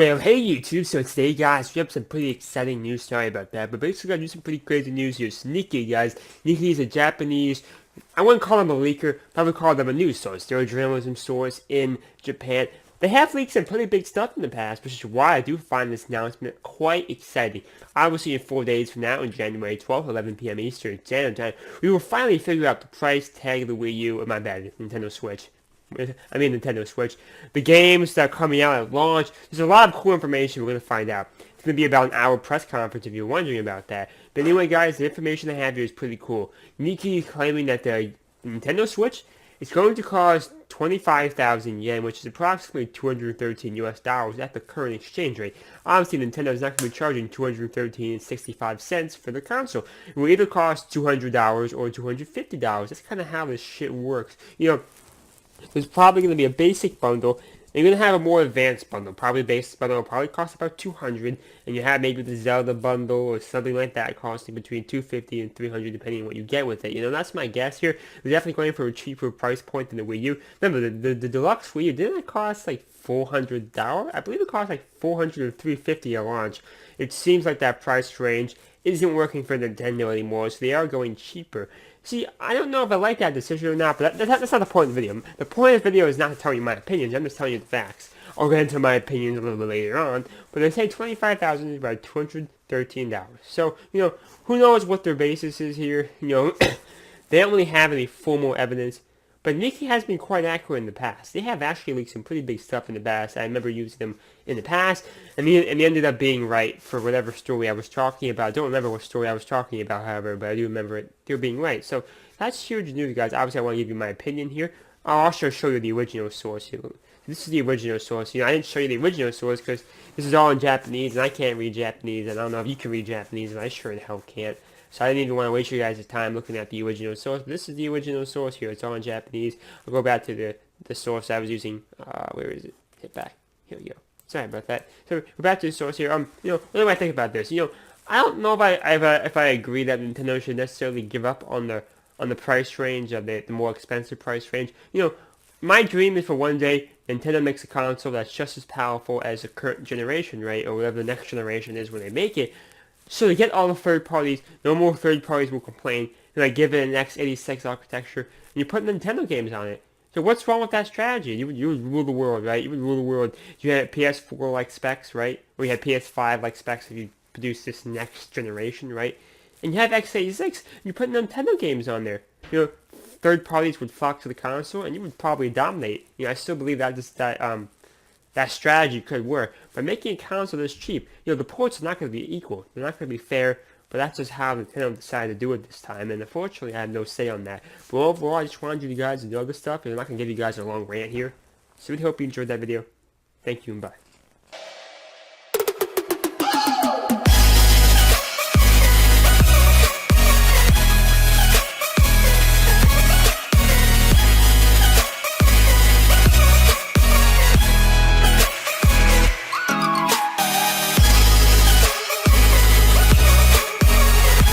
Well, hey YouTube, so today guys, we have some pretty exciting news, sorry about that, but basically I do some pretty crazy news here. So Nikkei guys, Nikkei is a Japanese, I wouldn't call them a leaker, I would call them a news source. They're a journalism source in Japan. They have leaked some pretty big stuff in the past, which is why I do find this announcement quite exciting. Obviously in 4 days from now, on January 12th, 11 p.m. Eastern Standard Time, we will finally figure out the price tag of the Wii U, or my bad, Nintendo Switch. Nintendo Switch. The games that are coming out at launch. There's a lot of cool information we're going to find out. It's going to be about an hour press conference if you're wondering about that. But anyway, guys, the information I have here is pretty cool. Nikkei is claiming that the Nintendo Switch is going to cost 25,000 yen, which is approximately 213 US dollars at the current exchange rate. Obviously, Nintendo is not going to be charging 213.65 cents for the console. It will either cost $200 or $250. That's kind of how this shit works. There's probably going to be a basic bundle, and you're going to have a more advanced bundle. Probably the basic bundle will probably cost about $200, and you have maybe the Zelda bundle or something like that costing between $250 and $300 depending on what you get with it. That's my guess here. They're definitely going for a cheaper price point than the Wii U. Remember, the deluxe Wii U, didn't it cost like $400? I believe it cost like $400 or $350 at launch. It seems like that price range isn't working for Nintendo anymore, so they are going cheaper. See, I don't know if I like that decision or not, but that's not the point of the video. The point of the video is not to tell you my opinions, I'm just telling you the facts. I'll get into my opinions a little bit later on, but they say $25,000 is about $213. So, who knows what their basis is here. They don't really have any formal evidence. But Nikkei has been quite accurate in the past. They have actually leaked some pretty big stuff in the past. I remember using them in the past, and they ended up being right for whatever story I was talking about. I don't remember what story I was talking about, however, but I do remember it. They were being right. So that's huge news, guys. Obviously, I want to give you my opinion here. I'll also show you the original source here. This is the original source. I didn't show you the original source because this is all in Japanese, and I can't read Japanese, and I don't know if you can read Japanese, and I sure the hell can't. So I didn't even want to waste your guys' time looking at the original source. But this is the original source here. It's all in Japanese. I'll go back to the source I was using. Where is it? Hit back. Here we go. Sorry about that. So we're back to the source here. What do I think about this? I don't know if I agree that Nintendo should necessarily give up on the price range of the more expensive price range. My dream is for one day Nintendo makes a console that's just as powerful as the current generation, right? Or whatever the next generation is when they make it. So to get all the third parties, no more third parties will complain, and I give it an x86 architecture, and you put Nintendo games on it. So what's wrong with that strategy? You would rule the world, right? You would rule the world. You had PS4-like specs, right? Or you had PS5-like specs if you produce this next generation, right? And you have x86, and you put Nintendo games on there. Third parties would flock to the console, and you would probably dominate. I still believe that strategy could work. By making a console this cheap, the ports are not going to be equal. They're not going to be fair, but that's just how Nintendo decided to do it this time, and unfortunately I have no say on that. But overall, I just wanted you guys to know this stuff, and I'm not going to give you guys a long rant here. So we hope you enjoyed that video. Thank you, and bye.